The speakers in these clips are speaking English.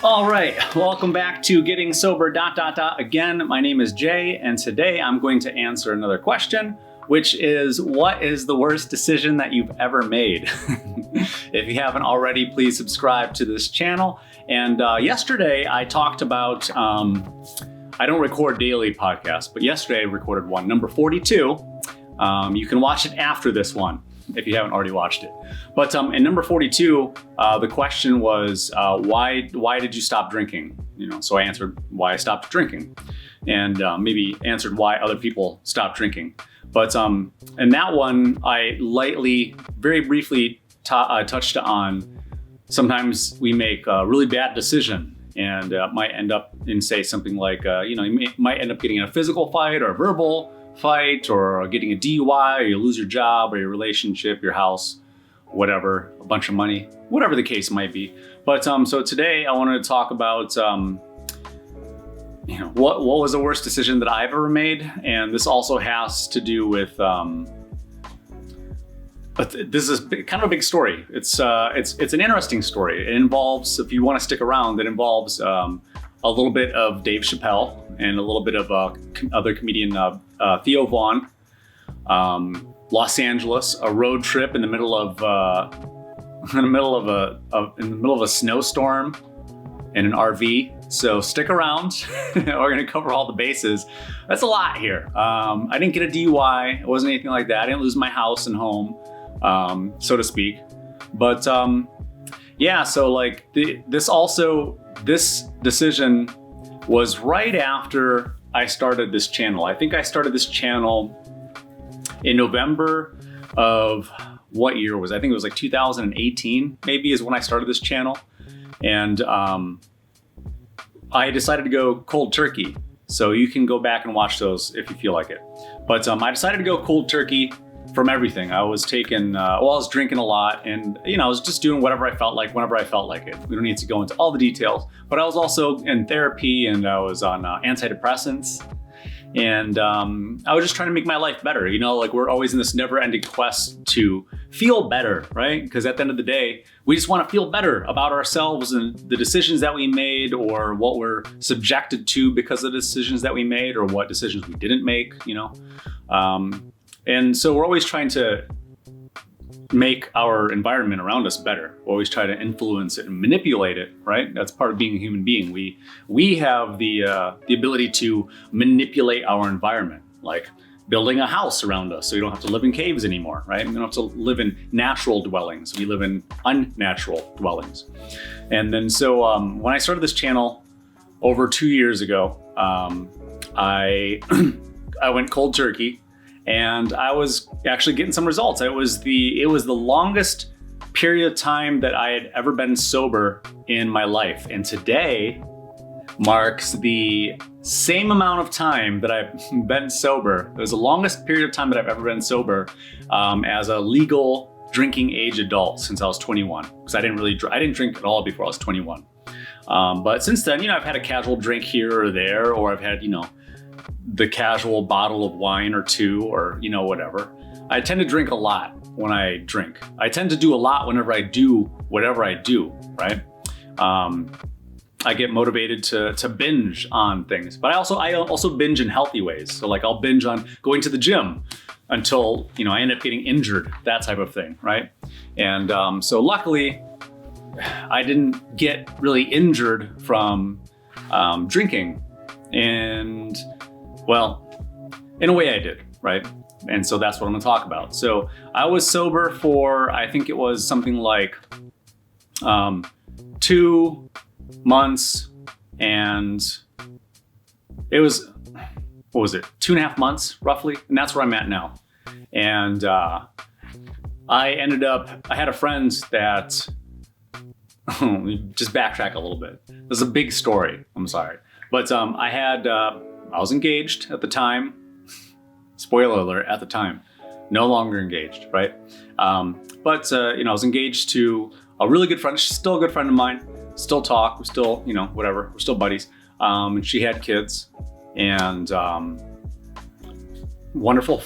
All right, welcome back to Getting Sober ... Again, my name is Jay, and today I'm going to answer another question, which is, what is the worst decision that you've ever made? If you haven't already, please subscribe to this channel. And yesterday I talked about, I don't record daily podcasts, but yesterday I recorded one, number 42. You can watch it after this one if you haven't already watched it. But in number 42, the question was, why did you stop drinking? So I answered why I stopped drinking, and maybe answered why other people stopped drinking. But in that one, I lightly, very briefly touched on sometimes we make a really bad decision, and might end up in, say, something like, you might end up getting in a physical fight or a verbal fight, or getting a DUI, or you lose your job or your relationship, your house, whatever, a bunch of money, whatever the case might be. But so today I wanted to talk about what was the worst decision that I've ever made, and this also has to do with this is kind of a big story. It's an interesting story. It involves, if you want to stick around, it involves a little bit of Dave Chappelle and a little bit of other comedian Theo Vaughn. Los Angeles, a road trip in the middle of a snowstorm in an RV. So stick around. We're gonna cover all the bases. That's a lot here. I didn't get a DUI. It wasn't anything like that. I didn't lose my house and home, so to speak. But yeah, so like this decision was right after I started this channel. I think I started this channel in November of, what year was it? I think it was like 2018 maybe is when I started this channel. And I decided to go cold turkey. So you can go back and watch those if you feel like it. But I decided to go cold turkey from everything. I was taking, I was drinking a lot, and I was just doing whatever I felt like, whenever I felt like it. We don't need to go into all the details, but I was also in therapy, and I was on antidepressants, and I was just trying to make my life better. Like, we're always in this never-ending quest to feel better, right? Because at the end of the day, we just want to feel better about ourselves and the decisions that we made, or what we're subjected to because of the decisions that we made, or what decisions we didn't make, And so we're always trying to make our environment around us better. We always try to influence it and manipulate it, right? That's part of being a human being. We have the ability to manipulate our environment, like building a house around us so you don't have to live in caves anymore, right? We don't have to live in natural dwellings. We live in unnatural dwellings. And then so when I started this channel over 2 years ago, I went cold turkey. And I was actually getting some results. It was the longest period of time that I had ever been sober in my life. And today marks the same amount of time that I've been sober. It was the longest period of time that I've ever been sober as a legal drinking age adult since I was 21. Because I didn't drink at all before I was 21. But since then, I've had a casual drink here or there, or I've had, the casual bottle of wine or two, or whatever. I tend to drink a lot when I drink. I tend to do a lot whenever I do whatever I do, right? I get motivated to binge on things, but I also binge in healthy ways. So like, I'll binge on going to the gym until I end up getting injured, that type of thing, right? And so luckily I didn't get really injured from drinking, and well, in a way I did, right? And so that's what I'm gonna talk about. So I was sober for, I think it was something like 2 months, and it was, 2.5 months roughly? And that's where I'm at now. And I had a friend that, just backtrack a little bit. This is a big story, I'm sorry. But I was engaged at the time. Spoiler alert, at the time. No longer engaged, right? But I was engaged to a really good friend. She's still a good friend of mine. Still talk. We're still, whatever. We're still buddies. And she had kids, and wonderful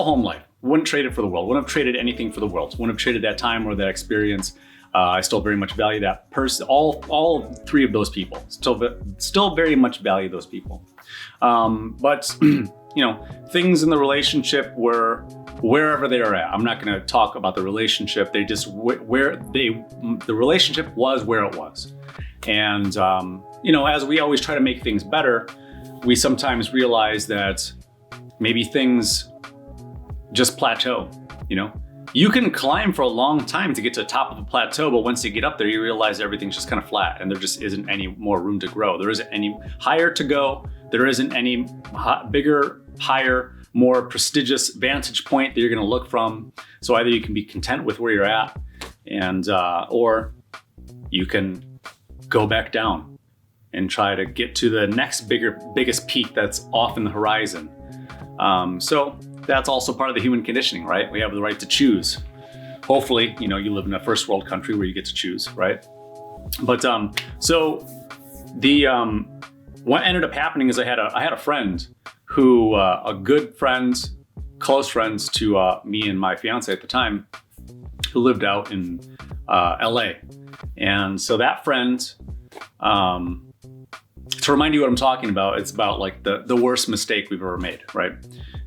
home life. Wouldn't trade it for the world. Wouldn't have traded anything for the world. Wouldn't have traded that time or that experience I still very much value that person. All three of those people still very much value those people. But things in the relationship were wherever they are at. I'm not going to talk about the relationship. They just the relationship was where it was. And as we always try to make things better, we sometimes realize that maybe things just plateau. You can climb for a long time to get to the top of a plateau, but once you get up there, you realize everything's just kind of flat and there just isn't any more room to grow. There isn't any higher to go. There isn't any bigger, higher, more prestigious vantage point that you're going to look from. So either you can be content with where you're at, and or you can go back down and try to get to the next biggest peak that's off in the horizon. So that's also part of the human conditioning, right? We have the right to choose. Hopefully, you live in a first world country where you get to choose, right? But so the what ended up happening is I had a friend who, a good friend, close friends to me and my fiance at the time, who lived out in LA. And so that friend, to remind you what I'm talking about, it's about like the worst mistake we've ever made, right?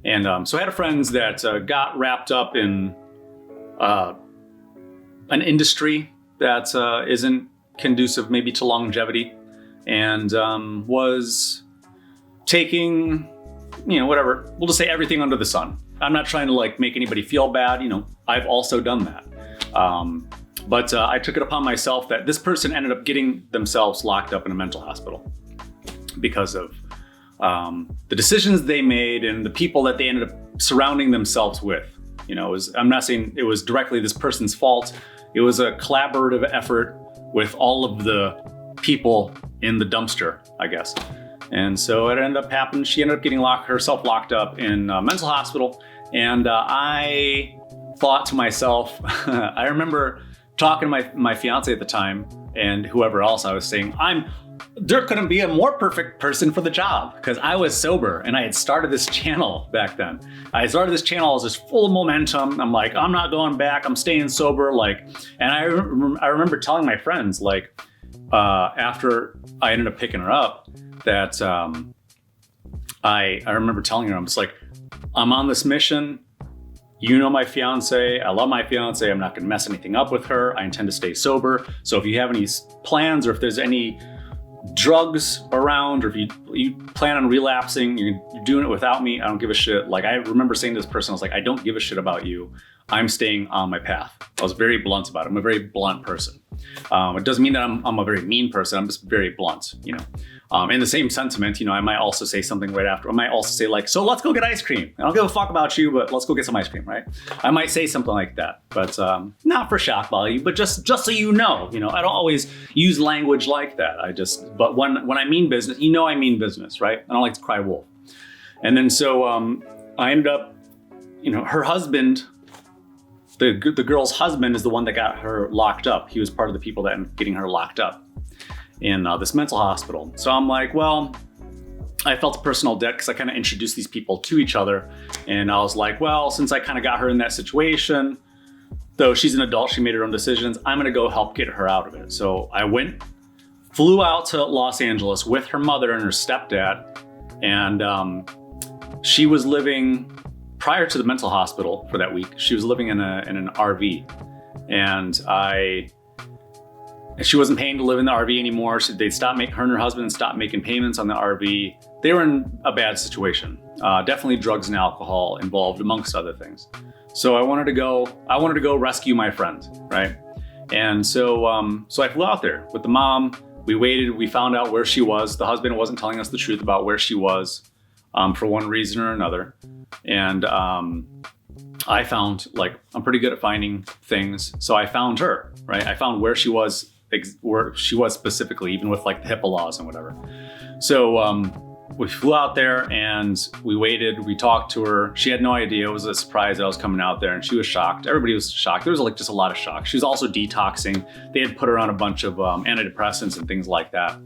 And so I had a friend that got wrapped up in an industry that isn't conducive maybe to longevity, and was taking, whatever, we'll just say everything under the sun. I'm not trying to like make anybody feel bad. I've also done that. But I took it upon myself that this person ended up getting themselves locked up in a mental hospital because of the decisions they made and the people that they ended up surrounding themselves with. I'm not saying it was directly this person's fault. It was a collaborative effort with all of the people in the dumpster, I guess. And so it ended up happening. She ended up getting herself locked up in a mental hospital. And I thought to myself, I remember talking to my fiance at the time and whoever else, I was saying, there couldn't be a more perfect person for the job, because I was sober and I had started this channel back then. I started this channel, I was just full of momentum. I'm like, I'm not going back, I'm staying sober. And I remember telling my friends, after I ended up picking her up, that I remember telling her, I'm just like, I'm on this mission. My fiance, I love my fiance. I'm not going to mess anything up with her. I intend to stay sober. So if you have any plans, or if there's any drugs around, or if you plan on relapsing, you're doing it without me, I don't give a shit. I remember saying to this person, I was like, I don't give a shit about you. I'm staying on my path. I was very blunt about it. I'm a very blunt person. It doesn't mean that I'm a very mean person. I'm just very blunt, In the same sentiment, I might also say something right after. I might also say so let's go get ice cream. I don't give a fuck about you, but let's go get some ice cream, right? I might say something like that, but not for shock value, but just so I don't always use language like that. But when I mean business, I mean business, right? I don't like to cry wolf. And then so I ended up, her husband, the girl's husband is the one that got her locked up. He was part of the people that ended up getting her locked up in this mental hospital. So I'm like, well, I felt a personal debt because I kind of introduced these people to each other. And I was like, well, since I kind of got her in that situation, though she's an adult, she made her own decisions, I'm going to go help get her out of it. So I flew out to Los Angeles with her mother and her stepdad. And she was living, prior to the mental hospital for that week, she was living in an RV. And she wasn't paying to live in the RV anymore. So her and her husband stopped making payments on the RV. They were in a bad situation. Definitely drugs and alcohol involved, amongst other things. So I wanted to go rescue my friend, right? And so I flew out there with the mom. We waited, we found out where she was. The husband wasn't telling us the truth about where she was for one reason or another. And I found, I'm pretty good at finding things. So I found her, right? I found where she was specifically, even with the HIPAA laws and whatever. So we flew out there and we waited, we talked to her. She had no idea. It was a surprise that I was coming out there, and she was shocked. Everybody was shocked. There was just a lot of shock. She was also detoxing. They had put her on a bunch of antidepressants and things like that.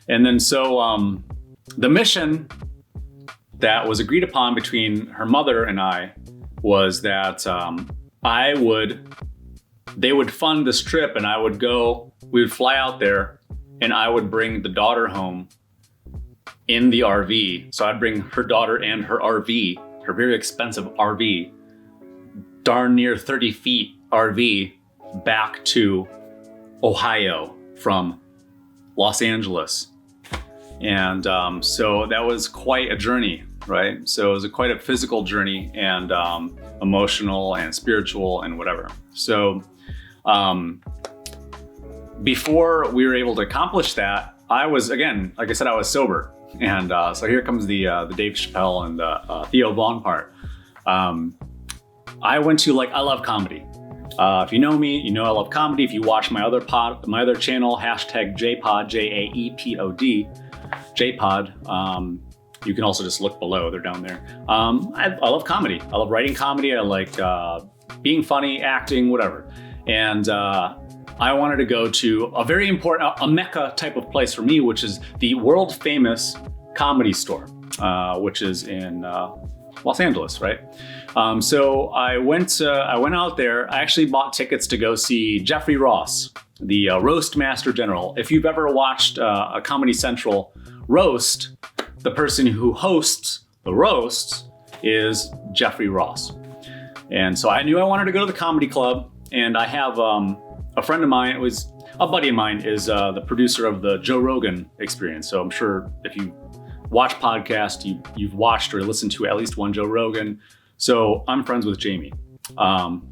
And then so the mission that was agreed upon between her mother and I was that I would they would fund this trip, and we would fly out there, and I would bring the daughter home in the RV. So I'd bring her daughter and her RV, her very expensive RV, darn near 30 feet RV, back to Ohio from Los Angeles. And so that was quite a journey, right? So it was quite a physical journey, and emotional and spiritual and whatever. So before we were able to accomplish that, I was, again, like I said, I was sober. And so here comes the Dave Chappelle and the Theo Vaughn part. I went to, I love comedy. If you know me, you know I love comedy. If you watch my other channel, hashtag JPod, JAEPOD, JPod. You can also just look below, they're down there. I love comedy. I love writing comedy. I like being funny, acting, whatever. And I wanted to go to a very important, a mecca type of place for me, which is the world famous Comedy Store, which is in Los Angeles, right? So I went out there. I actually bought tickets to go see Jeffrey Ross, the Roast Master General. If you've ever watched a Comedy Central roast, the person who hosts the roasts is Jeffrey Ross. And so I knew I wanted to go to the comedy club, and I have a friend of mine, a buddy of mine, is the producer of the Joe Rogan Experience. So I'm sure if you watch podcasts, you've watched or listened to at least one Joe Rogan. So I'm friends with Jamie,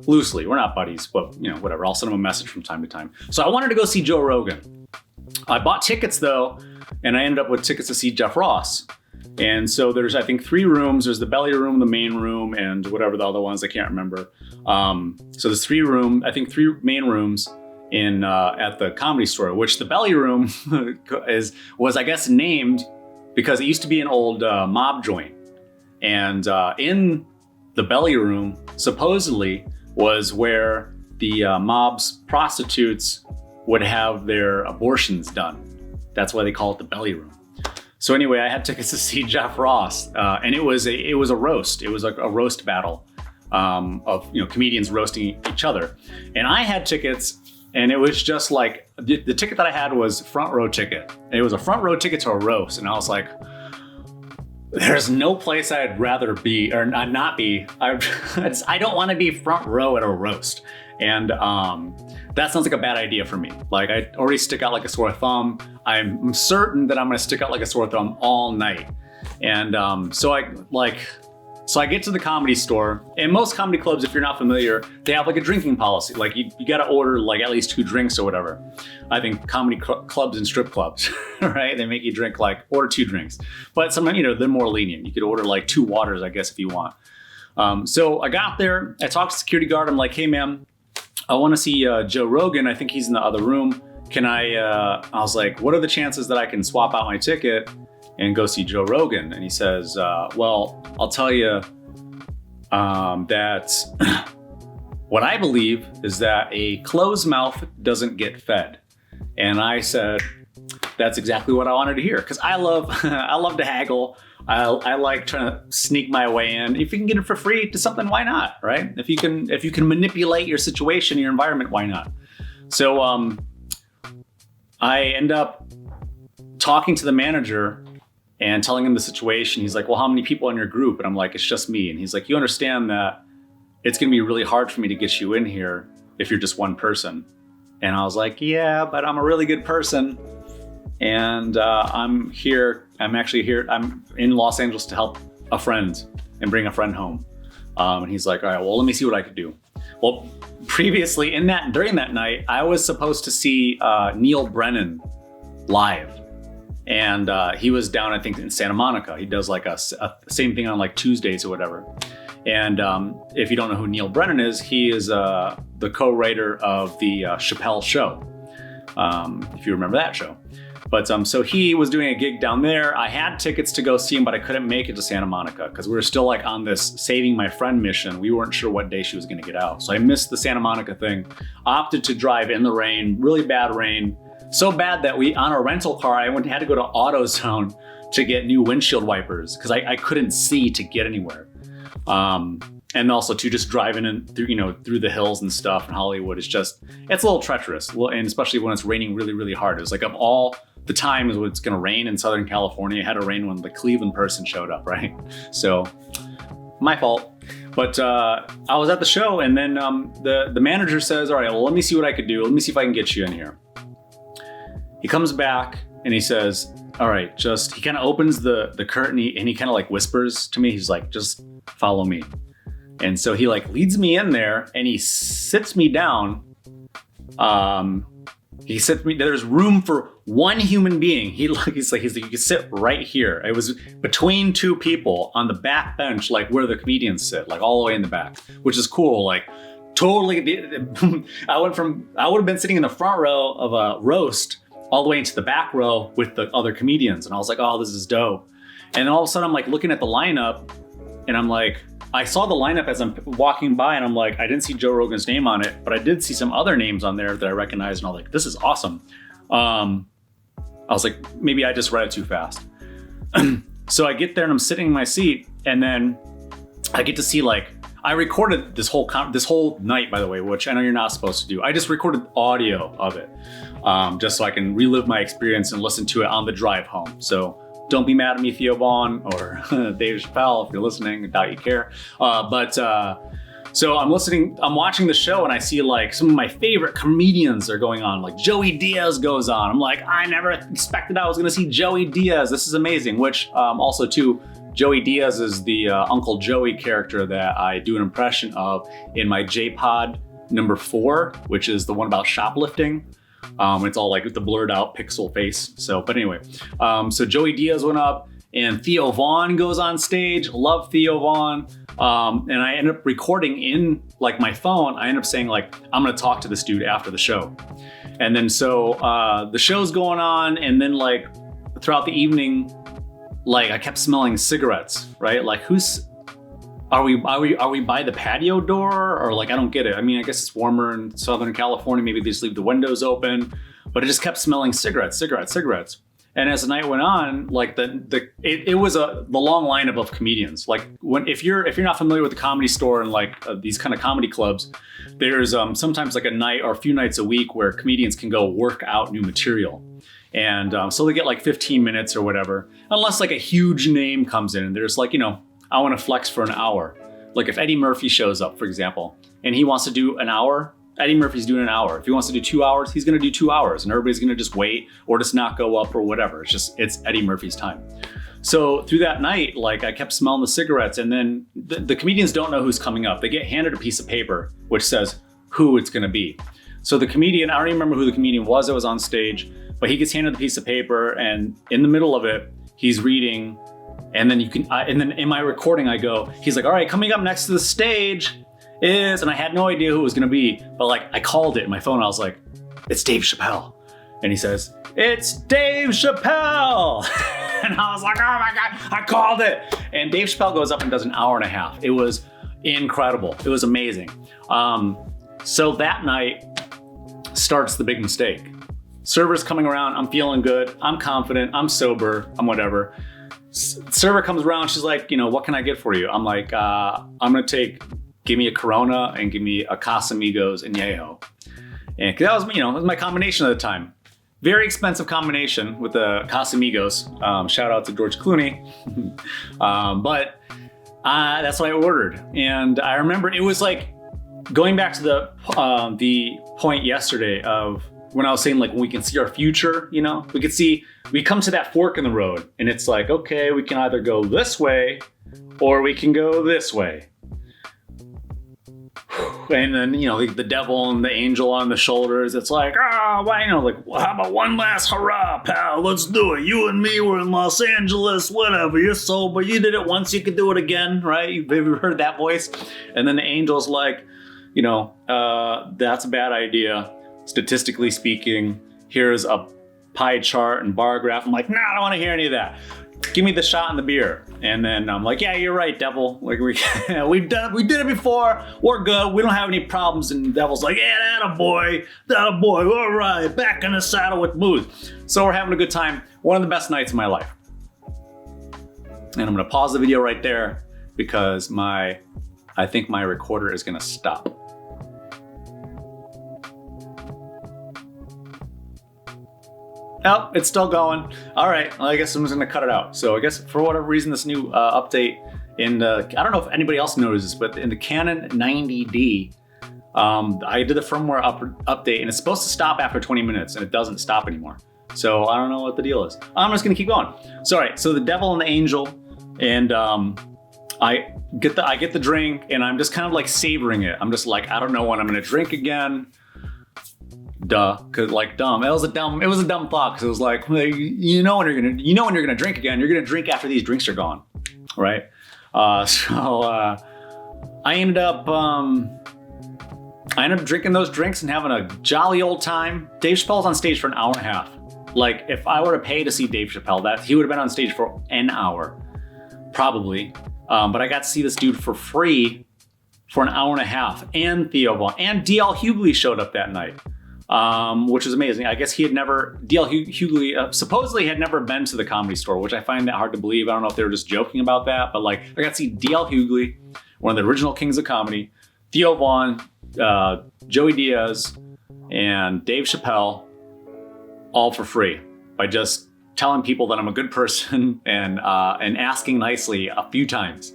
loosely. We're not buddies, but whatever. I'll send him a message from time to time. So I wanted to go see Joe Rogan. I bought tickets though, and I ended up with tickets to see Jeff Ross. And so there's, I think, 3 rooms. There's the belly room, the main room, and whatever the other ones, I can't remember. So there's 3 main rooms in at the Comedy Store, which the belly room was, I guess, named because it used to be an old mob joint. And in the belly room, supposedly, was where the mob's prostitutes would have their abortions done. That's why they call it the belly room. So anyway, I had tickets to see Jeff Ross, and it was a roast. It was like a roast battle of comedians roasting each other. And I had tickets, and it was just like the ticket that I had was front row ticket. And it was a front row ticket to a roast, and I was like, there's no place I'd rather be or not be. I don't want to be front row at a roast. And that sounds like a bad idea for me. Like, I already stick out like a sore thumb. I'm certain that I'm gonna stick out like a sore thumb all night. And so I get to the Comedy Store, and most comedy clubs, if you're not familiar, they have like a drinking policy. Like you gotta order like at least 2 drinks or whatever. I think comedy clubs and strip clubs, right? They make you drink order 2 drinks. But sometimes, they're more lenient. You could order like 2 waters, I guess, if you want. So I got there, I talked to the security guard. I'm like, hey man, I wanna see Joe Rogan. I think he's in the other room. Can I was like, what are the chances that I can swap out my ticket and go see Joe Rogan? And he says, well, I'll tell you that what I believe is that a closed mouth doesn't get fed. And I said, that's exactly what I wanted to hear. Because I love to haggle. I like trying to sneak my way in. If you can get it for free to something, why not, right? If you can manipulate your situation, your environment, why not? So I end up talking to the manager and telling him the situation. He's like, well, how many people in your group? And I'm like, it's just me. And he's like, you understand that it's gonna be really hard for me to get you in here if you're just one person. And I was like, yeah, but I'm a really good person. And I'm actually here. I'm in Los Angeles to help a friend and bring a friend home. And he's like, all right, well, let me see what I could do. Well, previously during that night, I was supposed to see Neil Brennan live. And he was down, I think, in Santa Monica. He does like a same thing on like Tuesdays or whatever. And if you don't know who Neil Brennan is, he is the co-writer of the Chappelle Show, if you remember that show. But so he was doing a gig down there. I had tickets to go see him, but I couldn't make it to Santa Monica because we were still like on this saving my friend mission. We weren't sure what day she was gonna get out. So I missed the Santa Monica thing. Opted to drive in the rain, really bad rain. So bad that on a rental car, I had to go to AutoZone to get new windshield wipers because I couldn't see to get anywhere. And also too, just driving in through, through the hills and stuff in Hollywood is just, it's a little treacherous. Well, and especially when it's raining really, really hard. It's like of all the times when it's going to rain in Southern California, it had to rain when the Cleveland person showed up, right? So my fault. But I was at the show, and then the manager says, all right, well, let me see what I could do. Let me see if I can get you in here. He comes back and he says, all right, he kind of opens the curtain and he kind of like whispers to me. He's like, just follow me. And so he like leads me in there and he sits me down. There's room for one human being. He's like, you can sit right here. It was between two people on the back bench, like where the comedians sit, like all the way in the back, which is cool. Like totally, I would have been sitting in the front row of a roast all the way into the back row with the other comedians. And I was like, oh, this is dope. And then all of a sudden I'm like looking at the lineup and I'm like, I saw the lineup as I'm walking by and I'm like, I didn't see Joe Rogan's name on it, but I did see some other names on there that I recognized and I was like, this is awesome. I was like, maybe I just read it too fast. So I get there and I'm sitting in my seat and then I get to see like, I recorded this whole night, by the way, which I know you're not supposed to do. I just recorded audio of it just so I can relive my experience and listen to it on the drive home. So don't be mad at me, Theo Vaughn or Dave Chappelle, if you're listening. I doubt you care. So I'm watching the show and I see like some of my favorite comedians are going on. Like Joey Diaz goes on. I'm like, I never expected I was going to see Joey Diaz. This is amazing. Which also too, Joey Diaz is the Uncle Joey character that I do an impression of in my J-Pod number 4, which is the one about shoplifting. It's all like the blurred out pixel face. So, but anyway, so Joey Diaz went up and Theo Vaughn goes on stage. Love Theo Vaughn. And I ended up recording in like my phone. I ended up saying like, I'm going to talk to this dude after the show. And then, so, the show's going on. And then like throughout the evening, like I kept smelling cigarettes, right? Like are we by the patio door or like, I don't get it. I mean, I guess it's warmer in Southern California. Maybe they just leave the windows open, but it just kept smelling cigarettes. And as the night went on, like it was the long lineup of comedians. Like if you're not familiar with the Comedy Store and like these kind of comedy clubs, there's sometimes like a night or a few nights a week where comedians can go work out new material. And so they get like 15 minutes or whatever, unless like a huge name comes in and there's like, I want to flex for an hour. Like if Eddie Murphy shows up, for example, and he wants to do an hour, Eddie Murphy's doing an hour. If he wants to do 2 hours, he's going to do 2 hours and everybody's going to just wait or just not go up or whatever. It's Eddie Murphy's time. So through that night, like I kept smelling the cigarettes and then the comedians don't know who's coming up. They get handed a piece of paper, which says who it's going to be. So the comedian, I don't even remember who the comedian was that was on stage, but he gets handed the piece of paper and in the middle of it, he's reading. And then and then in my recording, I go, he's like, all right, coming up next to the stage is, and I had no idea who it was going to be, but like I called it in my phone. I was like, it's Dave Chappelle. And he says, it's Dave Chappelle. And I was like, oh my God, I called it. And Dave Chappelle goes up and does an hour and a half. It was incredible. It was amazing. So that night starts the big mistake. Server's coming around. I'm feeling good. I'm confident. I'm sober. I'm whatever. Server comes around. She's like, what can I get for you? I'm like, I'm going to give me a Corona and give me a Casamigos and Yeho. And that was, that was my combination at the time. Very expensive combination with the Casamigos. Shout out to George Clooney. But that's what I ordered. And I remember it was like going back to the point yesterday of when I was saying like when we can see our future, we come to that fork in the road and it's like, okay, we can either go this way or we can go this way. And then, the devil and the angel on the shoulders, it's like, how about one last hurrah, pal, let's do it. You and me were in Los Angeles, whatever, you're sober, you did it once, you could do it again, right? You've ever heard that voice? And then the angel's like, that's a bad idea. Statistically speaking, here's a pie chart and bar graph. I'm like, nah, I don't want to hear any of that. Give me the shot and the beer. And then I'm like, yeah, you're right, devil. Like we did it before. We're good. We don't have any problems. And the devil's like, yeah, that a boy. All right, back in the saddle with booze. So we're having a good time. One of the best nights of my life. And I'm gonna pause the video right there because I I think my recorder is gonna stop. Oh, it's still going. All right, well, I guess I'm just gonna cut it out. So I guess for whatever reason, this new update in the, I don't know if anybody else notices, but in the Canon 90D, I did the firmware update and it's supposed to stop after 20 minutes and it doesn't stop anymore. So I don't know what the deal is. I'm just gonna keep going. So all right, so the devil and the angel, and I get the drink and I'm just kind of like savoring it. I'm just like, I don't know when I'm gonna drink again. Duh, cause like dumb. It was a dumb thought, cause it was like, well, you know when you're gonna drink again. You're gonna drink after these drinks are gone, right? I ended up drinking those drinks and having a jolly old time. Dave Chappelle's on stage for an hour and a half. Like if I were to pay to see Dave Chappelle, that he would have been on stage for an hour, probably. But I got to see this dude for free for an hour and a half, and Theo Von and DL Hughley showed up that night. Which is amazing. I guess DL Hughley supposedly had never been to the Comedy Store, which I find that hard to believe. I don't know if they were just joking about that, but like I got to see DL Hughley, one of the original kings of comedy, Theo Von, Joey Diaz, and Dave Chappelle, all for free by just telling people that I'm a good person and asking nicely a few times.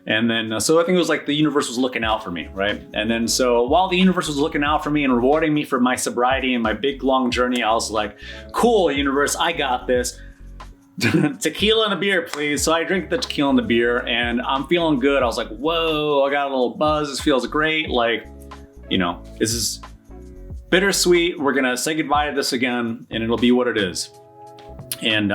And then, so I think it was like the universe was looking out for me, right? And then, so while the universe was looking out for me and rewarding me for my sobriety and my big, long journey, I was like, cool, universe, I got this. Tequila and a beer, please. So I drink the tequila and the beer and I'm feeling good. I was like, whoa, I got a little buzz. This feels great. Like, you know, this is bittersweet. We're going to say goodbye to this again and it'll be what it is. And,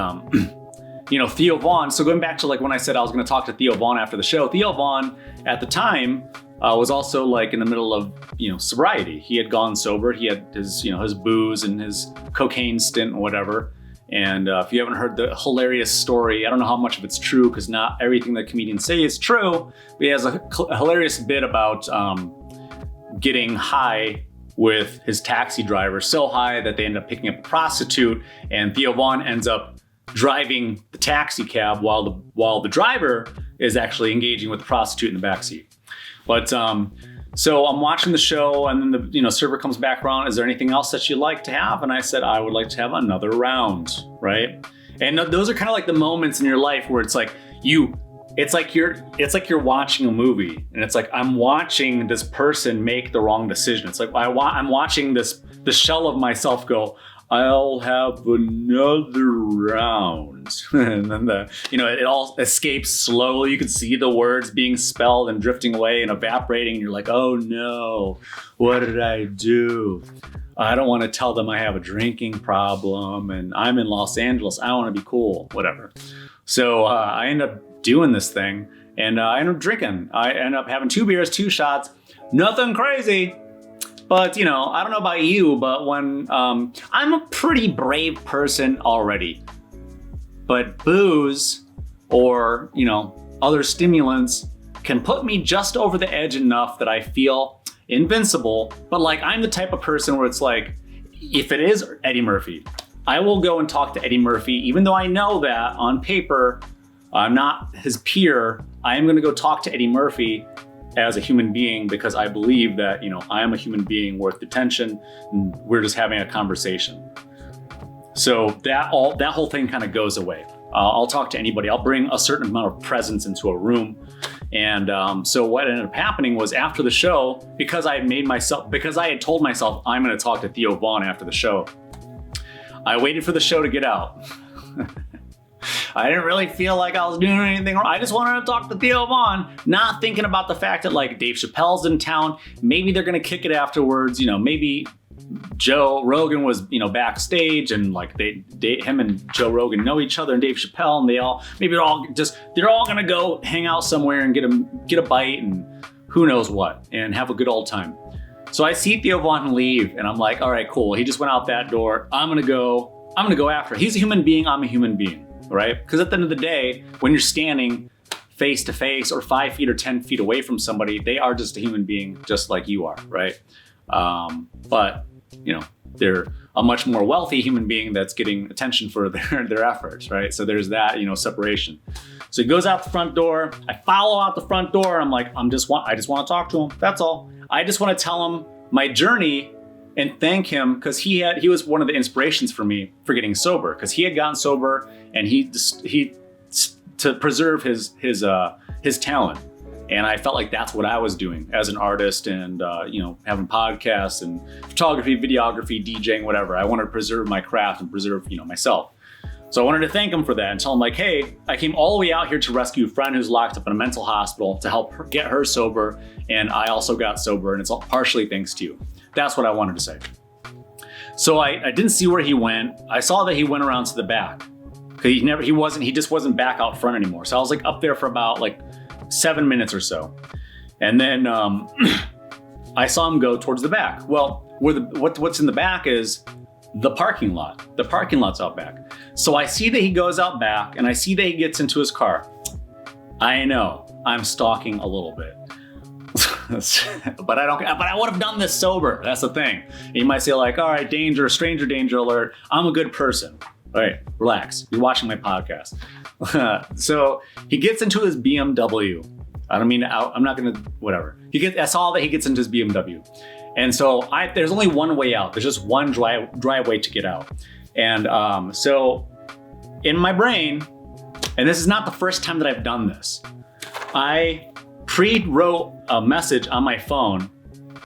you know, Theo Von, so going back to like when I said I was going to talk to Theo Von after the show, Theo Von at the time was also like in the middle of, you know, sobriety. He had gone sober. He had his, you know, his booze and his cocaine stint and whatever. And if you haven't heard the hilarious story, I don't know how much of it's true because not everything that comedians say is true, but he has a hilarious bit about getting high with his taxi driver, so high that they end up picking up a prostitute, and Theo Von ends up driving the taxi cab while the driver is actually engaging with the prostitute in the backseat. But so I'm watching the show, and then the server comes back around. Is there anything else that you'd like to have? And I said I would like to have another round, right? And those are kind of like the moments in your life where it's like it's like you're watching a movie, and it's like I'm watching this person make the wrong decision. It's like I'm watching the shell of myself go, I'll have another round. And then it all escapes slowly. You can see the words being spelled and drifting away and evaporating. And you're like, oh no, what did I do? I don't want to tell them I have a drinking problem and I'm in Los Angeles. I want to be cool, whatever. So I end up doing this thing and I end up drinking. I end up having 2 beers, 2 shots, nothing crazy. But, I don't know about you, but when I'm a pretty brave person already, but booze or, other stimulants can put me just over the edge enough that I feel invincible. But like, I'm the type of person where it's like, if it is Eddie Murphy, I will go and talk to Eddie Murphy, even though I know that on paper, I'm not his peer. I am going to go talk to Eddie Murphy as a human being because I believe that, I am a human being worth attention and we're just having a conversation. So that whole thing kind of goes away. I'll talk to anybody. I'll bring a certain amount of presence into a room. And so what ended up happening was after the show, because I had told myself I'm going to talk to Theo Von after the show, I waited for the show to get out. I didn't really feel like I was doing anything wrong. I just wanted to talk to Theo Von, not thinking about the fact that like Dave Chappelle's in town. Maybe they're going to kick it afterwards. Maybe Joe Rogan was, backstage and like him and Joe Rogan know each other and Dave Chappelle, and they're all going to go hang out somewhere and get a bite and who knows what and have a good old time. So I see Theo Von leave and I'm like, all right, cool. He just went out that door. I'm going to go after. He's a human being. I'm a human being. Right? Because at the end of the day, when you're standing face to face or 5 feet or 10 feet away from somebody, they are just a human being, just like you are, right? But they're a much more wealthy human being that's getting attention for their efforts, right? So there's that, separation. So he goes out the front door. I follow out the front door. I'm like, I just want to talk to him. That's all. I just want to tell him my journey and thank him, because he was one of the inspirations for me for getting sober, because he had gotten sober and he to preserve his talent. And I felt like that's what I was doing as an artist, and having podcasts and photography, videography, DJing, whatever. I wanted to preserve my craft and preserve myself. So I wanted to thank him for that and tell him like, hey, I came all the way out here to rescue a friend who's locked up in a mental hospital to help her get her sober, and I also got sober, and it's all partially thanks to you. That's what I wanted to say. So I didn't see where he went. I saw that he went around to the back. He just wasn't back out front anymore. So I was like up there for about like 7 minutes or so. And then I saw him go towards the back. Well, what's in the back is the parking lot. The parking lot's out back. So I see that he goes out back, and I see that he gets into his car. I know I'm stalking a little bit. But I would have done this sober. That's the thing. You might say like, all right, danger, stranger danger alert. I'm a good person. All right, relax. You're watching my podcast. So he gets into his BMW. I'm not gonna, whatever. I saw that he gets into his BMW. And so there's only one way out. There's just one driveway to get out. And so in my brain, and this is not the first time that I've done this, I pre-wrote a message on my phone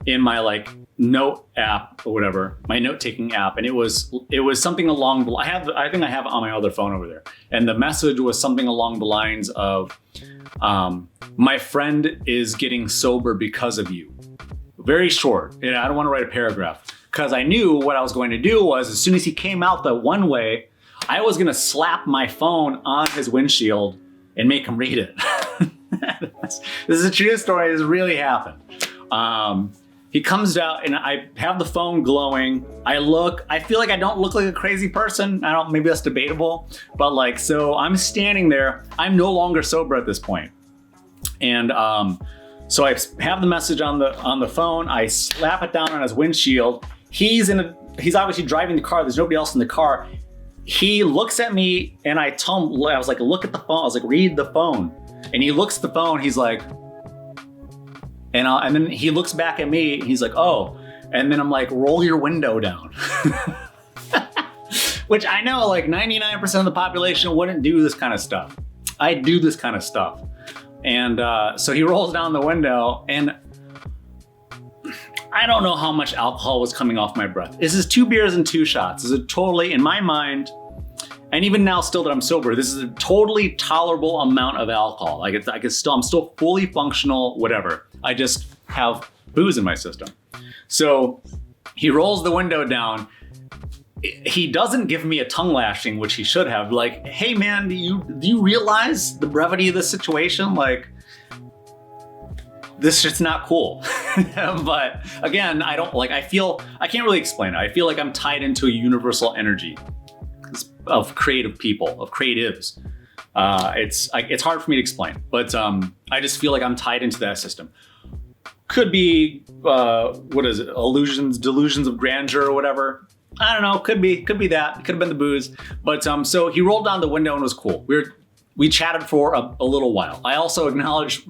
in my like note app or whatever, my note-taking app, and it was something along the I think I have it on my other phone over there. And the message was something along the lines of, my friend is getting sober because of you. Very short. And I don't want to write a paragraph, because I knew what I was going to do was, as soon as he came out the one way, I was going to slap my phone on his windshield and make him read it. This is a true story. This really happened. He comes out and I have the phone glowing. I feel like I don't look like a crazy person. Maybe that's debatable, but like, so I'm standing there. I'm no longer sober at this point. And so I have the message on the phone. I slap it down on his windshield. He's obviously driving the car. There's nobody else in the car. He looks at me and I tell him, I was like, look at the phone. I was like, read the phone. And he looks at the phone. He's like, and then he looks back at me and he's like, oh. And then I'm like, roll your window down. Which I know like 99% of the population wouldn't do this kind of stuff. I do this kind of stuff. And so he rolls down the window, and I don't know how much alcohol was coming off my breath. This is 2 beers and 2 shots. This is totally, in my mind, and even now still that I'm sober, this is a totally tolerable amount of alcohol. Like I'm still fully functional, whatever. I just have booze in my system. So he rolls the window down. He doesn't give me a tongue lashing, which he should have. Like, hey man, do you realize the brevity of this situation? Like, this shit's not cool. But again, I can't really explain it. I feel like I'm tied into a universal energy of creative people, of creatives. It's hard for me to explain, but I just feel like I'm tied into that system. Could be, what is it? Delusions of grandeur or whatever. I don't know. Could be that. It could have been the booze. But so he rolled down the window and was cool. We chatted for a little while. I also acknowledged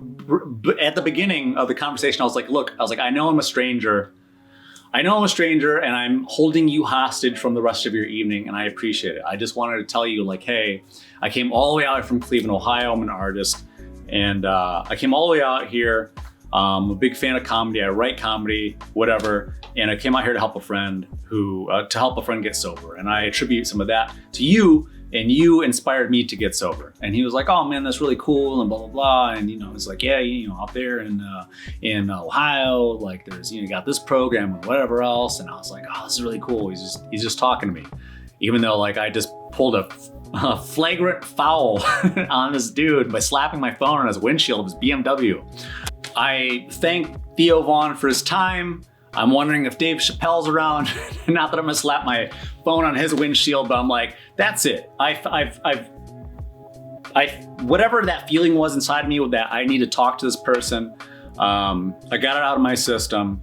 at the beginning of the conversation, I was like, I know I'm a stranger. And I'm holding you hostage from the rest of your evening, and I appreciate it. I just wanted to tell you, like, hey, I came all the way out from Cleveland, Ohio. I'm an artist, and I came all the way out here. I'm a big fan of comedy. I write comedy, whatever. And I came out here to help a friend get sober. And I attribute some of that to you, and you inspired me to get sober. And he was like, oh man, that's really cool, and blah, blah, blah. And it's like, yeah, out there in Ohio, like there's, you got this program and whatever else. And I was like, oh, this is really cool. He's just talking to me. Even though like I just pulled a flagrant foul on this dude by slapping my phone on his windshield of his BMW. I thank Theo Vaughn for his time. I'm wondering if Dave Chappelle's around. Not that I'm gonna slap my phone on his windshield, but I'm like, that's it. Whatever that feeling was inside of me with that, I need to talk to this person. I got it out of my system,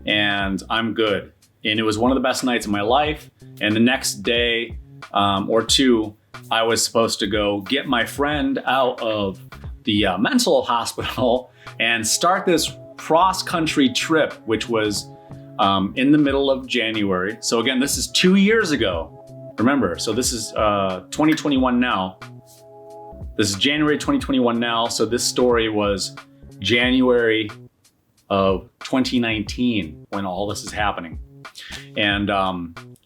and I'm good. And it was one of the best nights of my life. And the next day or two, I was supposed to go get my friend out of the mental hospital and start this cross-country trip, which was in the middle of January. So again, this is 2 years ago. Remember, so this is 2021 now. This is January 2021 now. So this story was January of 2019 when all this is happening. And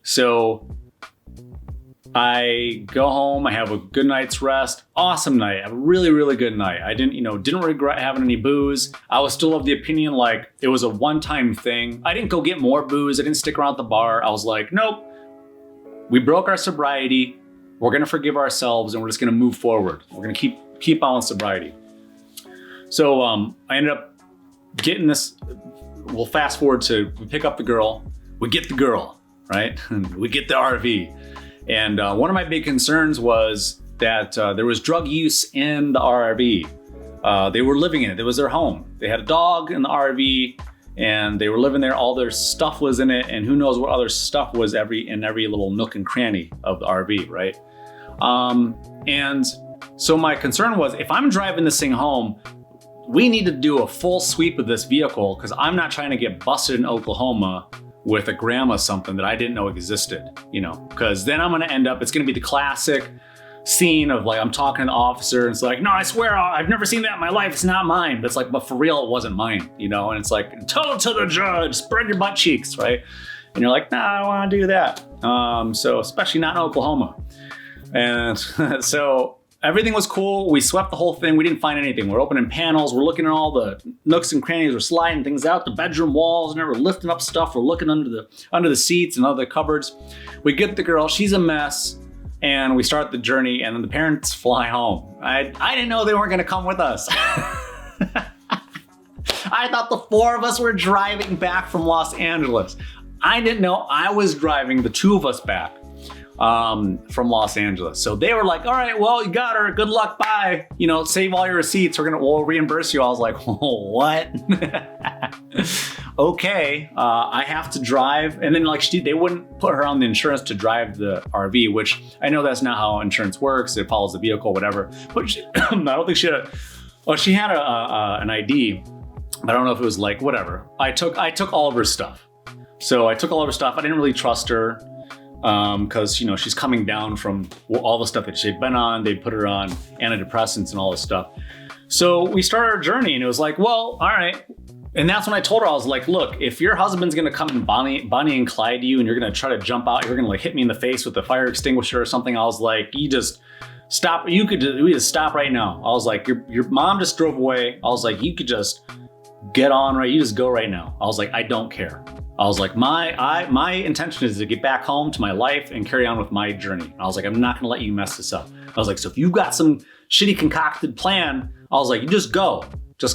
so I go home, I have a good night's rest, awesome night, I have a really, really good night. I didn't regret having any booze. I was still of the opinion like it was a one-time thing. I didn't go get more booze, I didn't stick around at the bar. I was like, nope, we broke our sobriety, we're gonna forgive ourselves and we're just gonna move forward. We're gonna keep on with sobriety. So I ended up getting this, we'll fast forward to, we pick up the girl, we get the girl, right? We get the RV. And one of my big concerns was that there was drug use in the RV. They were living in it. It was their home. They had a dog in the RV and they were living there. All their stuff was in it. And who knows what other stuff was in every little nook and cranny of the RV, right? And so my concern was if I'm driving this thing home, we need to do a full sweep of this vehicle because I'm not trying to get busted in Oklahoma with a gram of something that I didn't know existed, because then I'm gonna end up, it's gonna be the classic scene of like, I'm talking to the officer and it's like, no, I swear, I've never seen that in my life, it's not mine. But it's like, but for real, it wasn't mine, and it's like, tell it to the judge, spread your butt cheeks, right? And you're like, nah, I don't wanna do that. So especially not in Oklahoma. And so everything was cool. We swept the whole thing. We didn't find anything. We're opening panels. We're looking at all the nooks and crannies. We're sliding things out the bedroom walls and we're lifting up stuff. We're looking under the seats and other cupboards. We get the girl. She's a mess. And we start the journey and then the parents fly home. I didn't know they weren't going to come with us. I thought the four of us were driving back from Los Angeles. I didn't know I was driving the two of us back. From Los Angeles. So they were like, all right, well, you got her. Good luck. Bye. Save all your receipts. We'll reimburse you. I was like, oh, what? Okay. I have to drive. And then they wouldn't put her on the insurance to drive the RV, which I know that's not how insurance works. It follows the vehicle, whatever. But I don't think she had an ID, but I don't know if it was like, whatever. I took all of her stuff. So I took all of her stuff. I didn't really trust her. Because she's coming down from all the stuff that she'd been on. They put her on antidepressants and all this stuff. So we started our journey and it was like, well, all right. And that's when I told her, I was like, look, if your husband's gonna come and Bonnie and Clyde you and you're gonna try to jump out, you're gonna hit me in the face with a fire extinguisher or something. I was like, you just stop. We just stop right now. I was like, your mom just drove away. I was like, you could just get on, right? You just go right now. I was like, I don't care. I was like, my intention is to get back home to my life and carry on with my journey. I was like, I'm not gonna let you mess this up. I was like, so if you've got some shitty concocted plan, I was like, you just go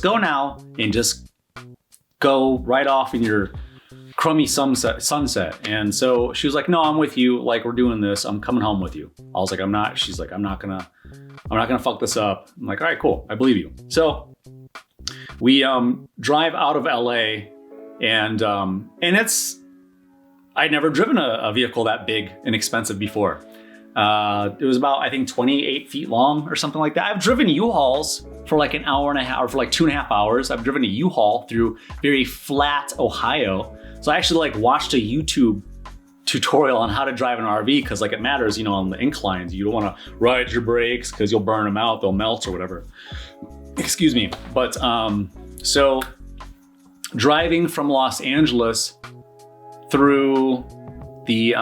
now and just go right off in your crummy sunset. And so she was like, no, I'm with you. Like, we're doing this. I'm coming home with you. I was like, I'm not. She's like, I'm not gonna fuck this up. I'm like, all right, cool. I believe you. So we drive out of LA. And I'd never driven a vehicle that big and expensive before. It was about, I think, 28 feet long or something like that. I've driven U-Hauls for like an hour and a half, or for like 2.5 hours. I've driven a U-Haul through very flat Ohio. So I actually watched a YouTube tutorial on how to drive an RV because it matters, on the inclines. You don't want to ride your brakes because you'll burn them out. They'll melt or whatever. Excuse me. But so driving from Los Angeles through the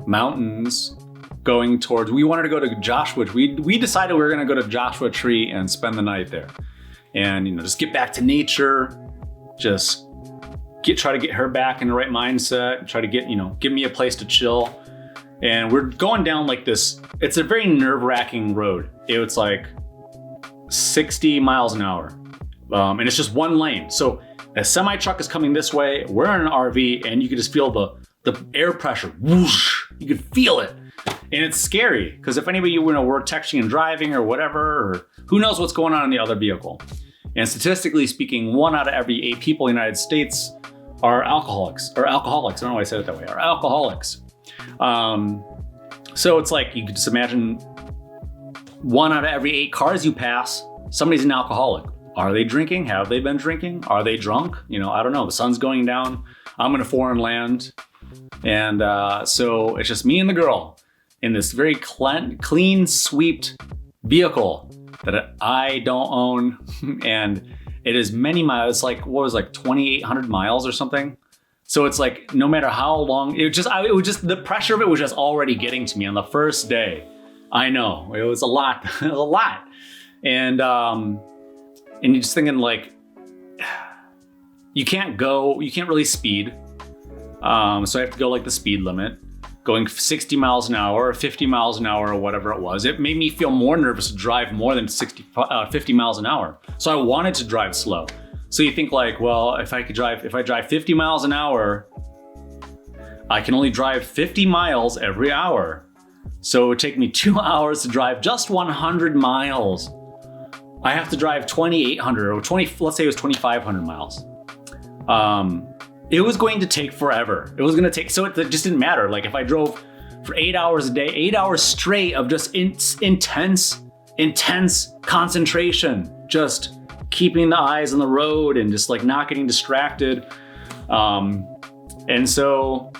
mountains going towards, we wanted to go to Joshua. We decided we were going to go to Joshua Tree and spend the night there and, just get back to nature, just try to get her back in the right mindset, try to give me a place to chill. And we're going down this, it's a very nerve-wracking road. It's 60 miles an hour. And it's just one lane. So a semi truck is coming this way, we're in an RV, and you can just feel the air pressure, whoosh, you can feel it. And it's scary, because if anybody, we're texting and driving or whatever, or who knows what's going on in the other vehicle. And statistically speaking, 1 out of every 8 people in the United States are alcoholics. I don't know why I said it that way, are alcoholics. So it's like, you could just imagine 1 out of every 8 cars you pass, somebody's an alcoholic. Are they drinking? Have they been drinking? Are they drunk? I don't know. The sun's going down. I'm in a foreign land. And so it's just me and the girl in this very clean swept vehicle that I don't own. And it is many miles, like 2,800 miles or something. So it's like, no matter how long, it was just the pressure of it was just already getting to me on the first day. I know, it was a lot, a lot. And you're just thinking like, you can't really speed. So I have to go like the speed limit, going 60 miles an hour or 50 miles an hour or whatever it was. It made me feel more nervous to drive more than 50 miles an hour. So I wanted to drive slow. So you think like, well, if I drive 50 miles an hour, I can only drive 50 miles every hour. So it would take me 2 hours to drive just 100 miles. I have to drive 2,800 or 20, let's say it was 2,500 miles. It was going to take forever. It was going to take, so it just didn't matter. Like if I drove for 8 hours a day, 8 hours straight of just intense concentration, just keeping the eyes on the road and just like not getting distracted. And so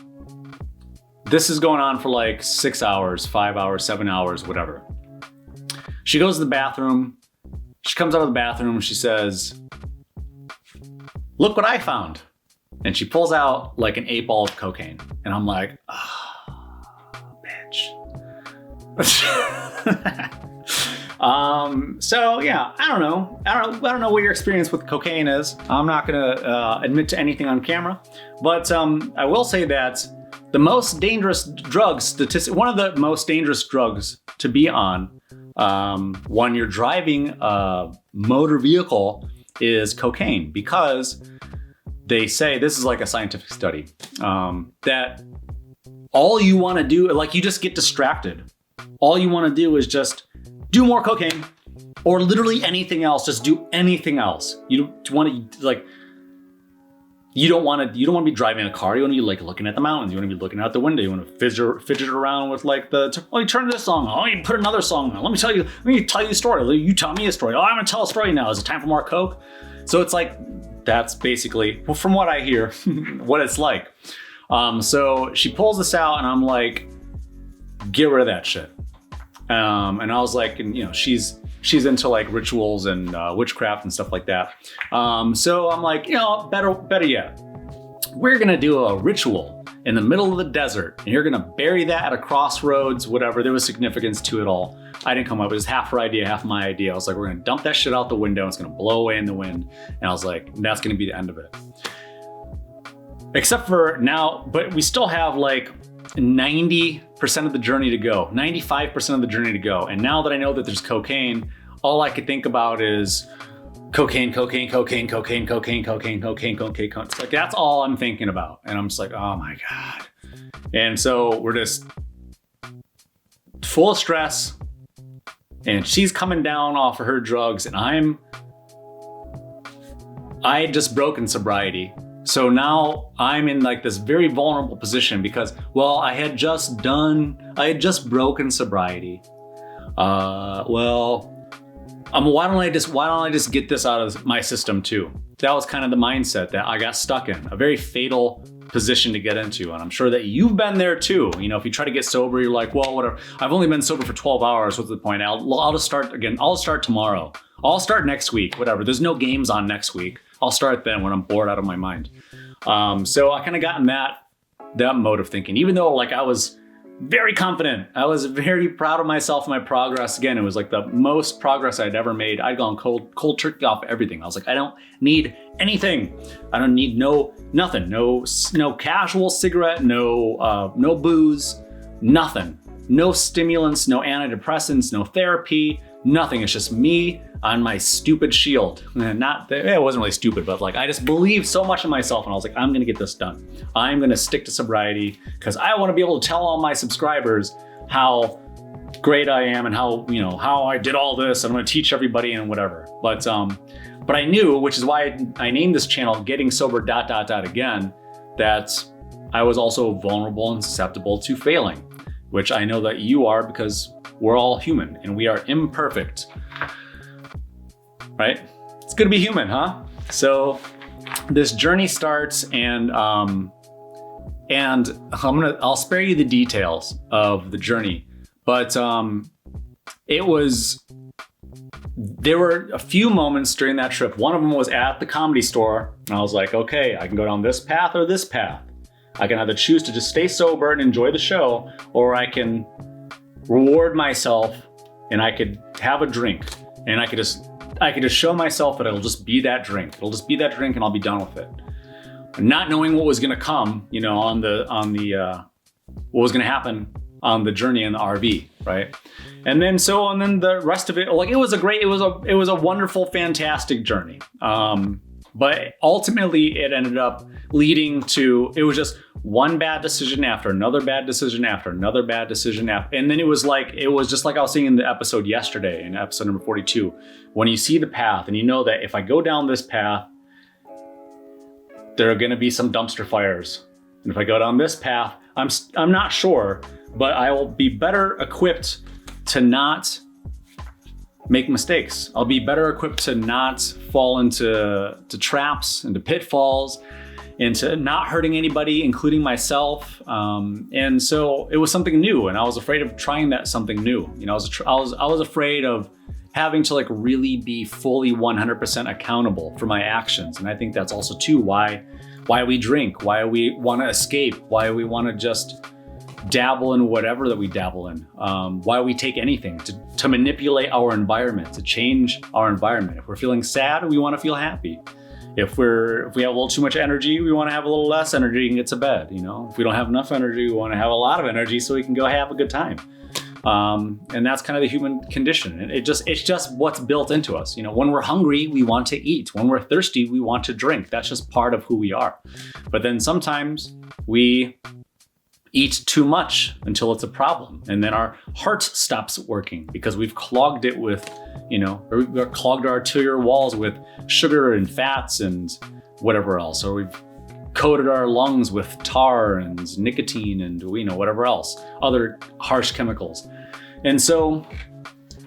this is going on for like 6 hours, 5 hours, 7 hours, whatever. She goes to the bathroom. She comes out of the bathroom and she says, "Look what I found." And she pulls out like an 8 ball of cocaine. And I'm like, oh, bitch. So yeah, I don't know what your experience with cocaine is. I'm not gonna admit to anything on camera, but I will say that the most dangerous drug one of the most dangerous drugs to be on when you're driving a motor vehicle is cocaine, because they say, this is like a scientific study, that all you want to do, like you just get distracted. All you want to do is just do more cocaine or literally anything else. Just do anything else. You don't want to be driving a car. You want to be like looking at the mountains. You want to be looking out the window. You want to fidget around with like you turn this song on. Oh, you put another song on. Let me tell you a story. You tell me a story. Oh, I'm going to tell a story now. Is it time for more coke? So it's like, that's basically, well, from what I hear, what it's like. So she pulls this out and I'm like, get rid of that shit. And I was like, and she's into like rituals and witchcraft and stuff like that. So I'm like, better yet, we're gonna do a ritual in the middle of the desert, and you're gonna bury that at a crossroads, whatever. There was significance to it all. I didn't come up, it was half her idea, half my idea. I was like, we're gonna dump that shit out the window, it's gonna blow away in the wind. And I was like, that's gonna be the end of it. Except for now, but we still have like 90% of the journey to go, 95% of the journey to go. And now that I know that there's cocaine, all I could think about is cocaine. It's like, that's all I'm thinking about. And I'm just like, oh my God. And so we're just full of stress, and she's coming down off of her drugs, and I had just broken sobriety. So now I'm in like this very vulnerable position because, well, I had just broken sobriety. Why don't I just get this out of my system too? That was kind of the mindset that I got stuck in, a very fatal position to get into. And I'm sure that you've been there too. If you try to get sober, you're like, well, whatever. I've only been sober for 12 hours. What's the point? I'll just start again. I'll start tomorrow. I'll start next week, whatever. There's no games on next week. I'll start then when I'm bored out of my mind. So I kind of got in that mode of thinking, even though like I was very confident. I was very proud of myself and my progress. Again, it was like the most progress I'd ever made. I'd gone cold turkey off everything. I was like, I don't need anything. I don't need nothing. No casual cigarette, no booze, nothing. No stimulants, no antidepressants, no therapy, nothing. It's just me on my stupid shield. It wasn't really stupid, but like I just believed so much in myself, and I was like, I'm gonna get this done. I'm gonna stick to sobriety because I want to be able to tell all my subscribers how great I am and how I did all this. I'm gonna teach everybody and whatever. But I knew, which is why I named this channel Getting Sober ... again, that I was also vulnerable and susceptible to failing. which I know that you are, because we're all human and we are imperfect, right? It's good to be human, huh? So this journey starts, and I'll spare you the details of the journey, but there were a few moments during that trip. One of them was at the Comedy Store, and I was like, okay, I can go down this path or this path. I can either choose to just stay sober and enjoy the show, or I can reward myself and I could have a drink, and I could just show myself that it'll just be that drink. It'll just be that drink and I'll be done with it. Not knowing what was going to come, on the what was going to happen on the journey in the RV, right? And then the rest of it, like, it was a wonderful, fantastic journey. But ultimately it ended up leading to, it was just one bad decision after another bad decision after another bad decision after. And then it was just like I was saying in the episode yesterday, in episode number 42, when you see the path and you know that if I go down this path, there are going to be some dumpster fires. And if I go down this path, I'm not sure, but I will be better equipped to not make mistakes. I'll be better equipped to not fall into traps, into pitfalls, into not hurting anybody, including myself. And so it was something new, and I was afraid of trying that something new. I was afraid of having to really be fully 100% accountable for my actions. And I think that's also too why we drink, why we want to escape, why we want to just dabble in whatever that we dabble in, why we take anything to manipulate our environment, to change our environment. If we're feeling sad, we want to feel happy. If we have a little too much energy, we want to have a little less energy and get to bed. If we don't have enough energy, we want to have a lot of energy so we can go have a good time. And that's kind of the human condition. And it's just what's built into us. When we're hungry, we want to eat. When we're thirsty, we want to drink. That's just part of who we are. But then sometimes we eat too much until it's a problem. And then our heart stops working because we've clogged it with, or we've clogged our arterial walls with sugar and fats and whatever else. Or we've coated our lungs with tar and nicotine and whatever else, other harsh chemicals. And so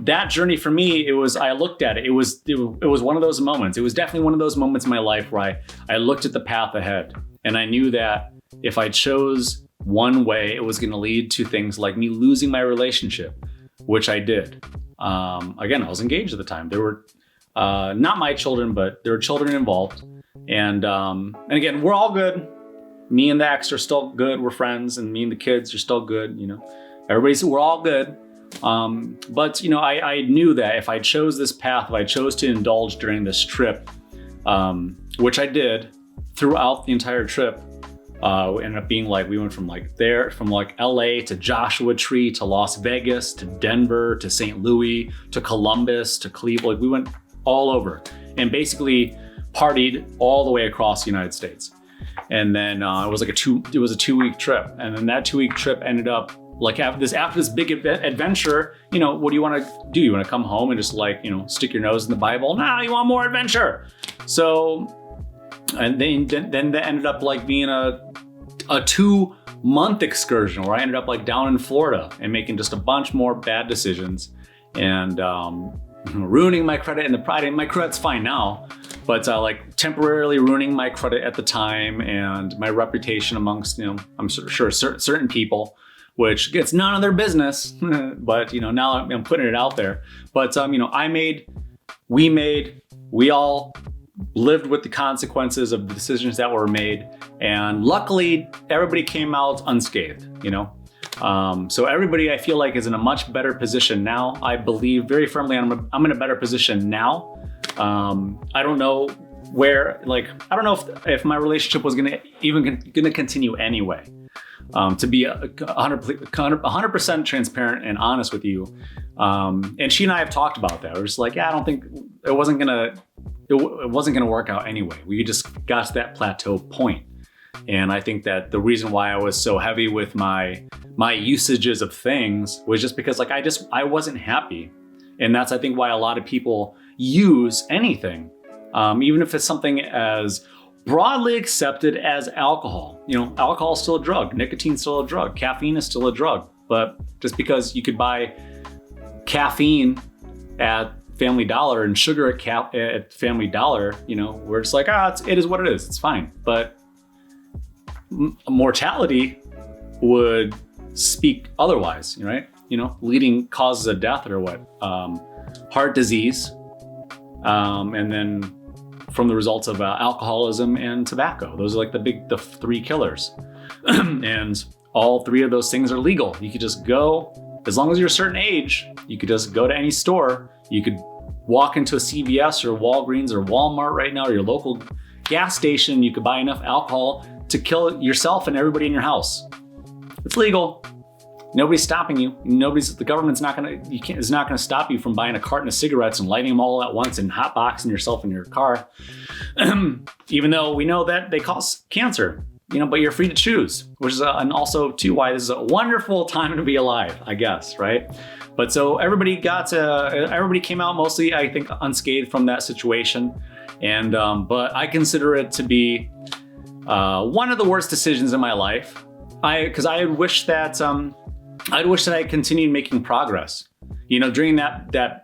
that journey for me, I looked at it. It was one of those moments. It was definitely one of those moments in my life where I looked at the path ahead, and I knew that if I chose one way, it was going to lead to things like me losing my relationship, which I did. Again, I was engaged at the time. There were not my children, but there were children involved. And again, we're all good. Me and the ex are still good. We're friends, and me and the kids are still good. We're all good. But I knew that if I chose this path, if I chose to indulge during this trip, which I did throughout the entire trip, it ended up being we went from LA to Joshua Tree to Las Vegas to Denver to St. Louis to Columbus to Cleveland. We went all over and basically partied all the way across the United States. And then it was a 2-week trip. And then that 2-week trip ended up after this big adventure, what do you want to do? You want to come home and just stick your nose in the Bible? Nah, you want more adventure. So, and then that ended up being a 2-month excursion where I ended up down in Florida and making just a bunch more bad decisions and ruining my credit and the pride. And my credit's fine now, but temporarily ruining my credit at the time and my reputation amongst, I'm sure certain people, which gets none of their business. But, now I'm putting it out there. But, we all lived with the consequences of the decisions that were made. And luckily, everybody came out unscathed, So everybody, I feel is in a much better position now. I believe very firmly I'm in a better position now. I don't know where, I don't know if my relationship was gonna continue anyway. To be 100% transparent and honest with you. And she and I have talked about that. We're just I don't think it wasn't gonna work out anyway. We just got to that plateau point. And I think that the reason why I was so heavy with my usages of things was just because I wasn't happy. And that's, I think, why a lot of people use anything, even if it's something as broadly accepted as alcohol. Alcohol is still a drug. Nicotine is still a drug. Caffeine is still a drug. But just because you could buy caffeine at Family Dollar and sugar at Family Dollar, we're just like, it is what it is. It's fine. But mortality would speak otherwise, right? Leading causes of death are what? Heart disease, and then from the results of alcoholism and tobacco. Those are like the three killers. And all three of those things are legal. You could just go, as long as you're a certain age, you could just go to any store. You could walk into a CVS or Walgreens or Walmart right now, or your local gas station. You could buy enough alcohol to kill yourself and everybody in your house. It's legal. Nobody's stopping you. The government's is not gonna stop you from buying a carton of cigarettes and lighting them all at once and hotboxing yourself in your car. Even though we know that they cause cancer, but you're free to choose, which is and also too why this is a wonderful time to be alive, I guess, right? But so everybody came out mostly, I think, unscathed from that situation, and but I consider it to be one of the worst decisions in my life. Because I wish that I continued making progress. During that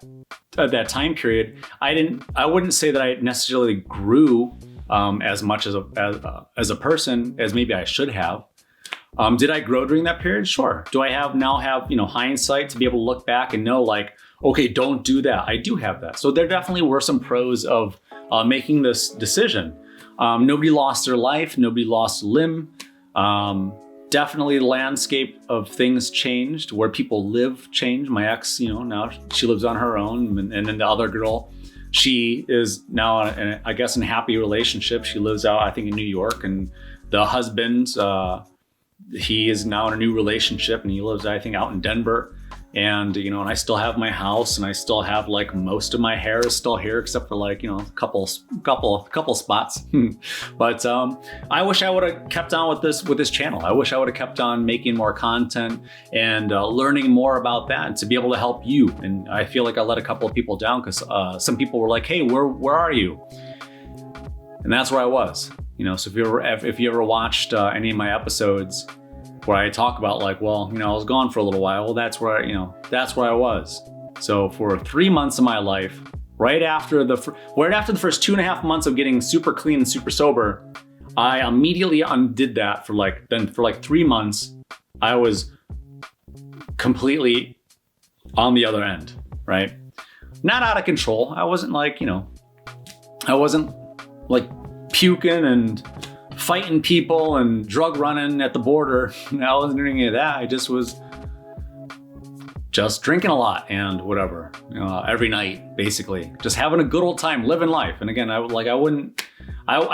time period, I wouldn't say that I necessarily grew as much as a person as maybe I should have. Did I grow during that period? Sure. Do I now have hindsight to be able to look back and know, like, okay, don't do that? I do have that. So there definitely were some pros of making this decision. Nobody lost their life. Nobody lost a limb. Definitely the landscape of things changed, where people live changed. My ex, now she lives on her own, and then the other girl, she is now, in a happy relationship. She lives out, I think, in New York, and the husband, he is now in a new relationship, and he lives, I think, out in Denver. And, and I still have my house, and I still have, like, most of my hair is still here, except for, like, a couple spots. But I wish I would have kept on with this channel. I wish I would have kept on making more content and learning more about that to be able to help you. And I feel like I let a couple of people down, because some people were like, hey, where are you? And that's where I was. So if you ever watched any of my episodes where I talk about, like, well, I was gone for a little while. Well, that's where I was. So for 3 months of my life, right after the first 2.5 months of getting super clean and super sober, I immediately undid that. For 3 months, I was completely on the other end, right? Not out of control. I wasn't like puking and fighting people and drug running at the border. I wasn't doing any of that. I just was drinking a lot and whatever, every night, basically, just having a good old time, living life. And again, I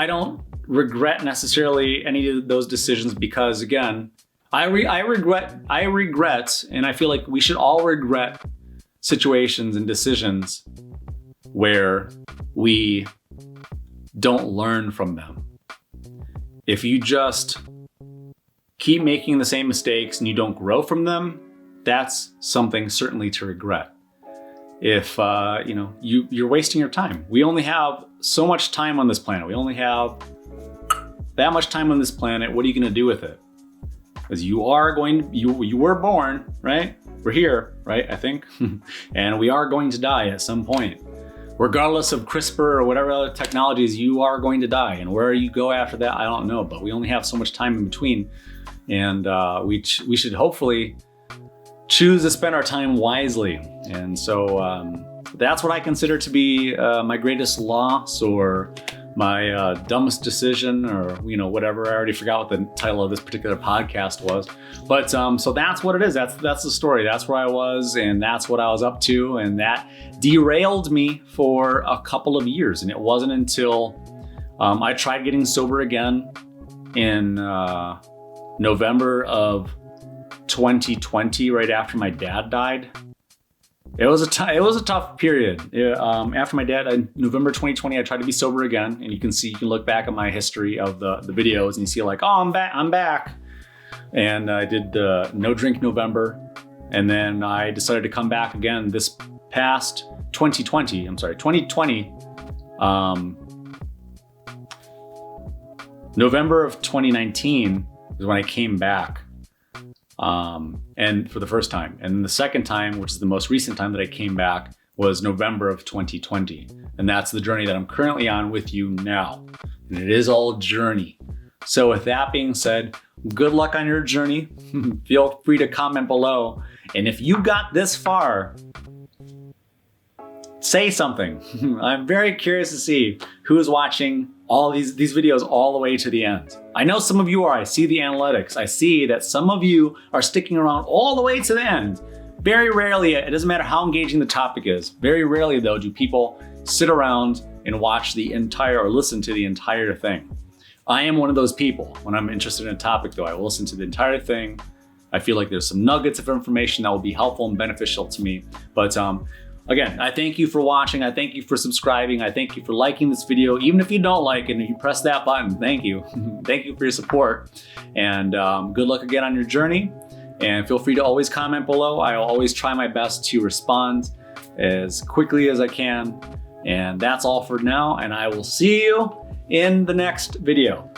don't regret necessarily any of those decisions, because again, I regret, and I feel like we should all regret situations and decisions where we don't learn from them. If you just keep making the same mistakes and you don't grow from them, that's something certainly to regret. If you're wasting your time. We only have so much time on this planet. We only have that much time on this planet. What are you going to do with it? Because you were born, right? We're here, right? I think, and we are going to die at some point. Regardless of CRISPR or whatever other technologies, you are going to die. And where you go after that, I don't know. But we only have so much time in between. And we should hopefully choose to spend our time wisely. And so that's what I consider to be my greatest loss, or my dumbest decision, or whatever. I already forgot what the title of this particular podcast was. But so that's what it is. That's the story. That's where I was, and that's what I was up to, and that derailed me for a couple of years. And it wasn't until I tried getting sober again in November of 2020, right after my dad died. It was a tough period. After my dad, in November 2020, I tried to be sober again, and you can look back at my history of the videos, and you see, like, oh, I'm back. And I did the No Drink November, and then I decided to come back again this past 2020. November of 2019 is when I came back. and for the first time. And the second time, which is the most recent time that I came back, was November of 2020. And that's the journey that I'm currently on with you now. And it is all journey. So with that being said, good luck on your journey. Feel free to comment below. And if you got this far, say something. I'm very curious to see who is watching all these videos all the way to the end. I know some of you are. I see the analytics. I see that some of you are sticking around all the way to the end. Very rarely, it doesn't matter how engaging the topic is. Very rarely though do people sit around and watch the entire or listen to the entire thing. I am one of those people. When I'm interested in a topic though, I will listen to the entire thing. I feel like there's some nuggets of information that will be helpful and beneficial to me. But again, I thank you for watching. I thank you for subscribing. I thank you for liking this video. Even if you don't like it and you press that button, thank you. Thank you for your support. And good luck again on your journey. And feel free to always comment below. I'll always try my best to respond as quickly as I can. And that's all for now. And I will see you in the next video.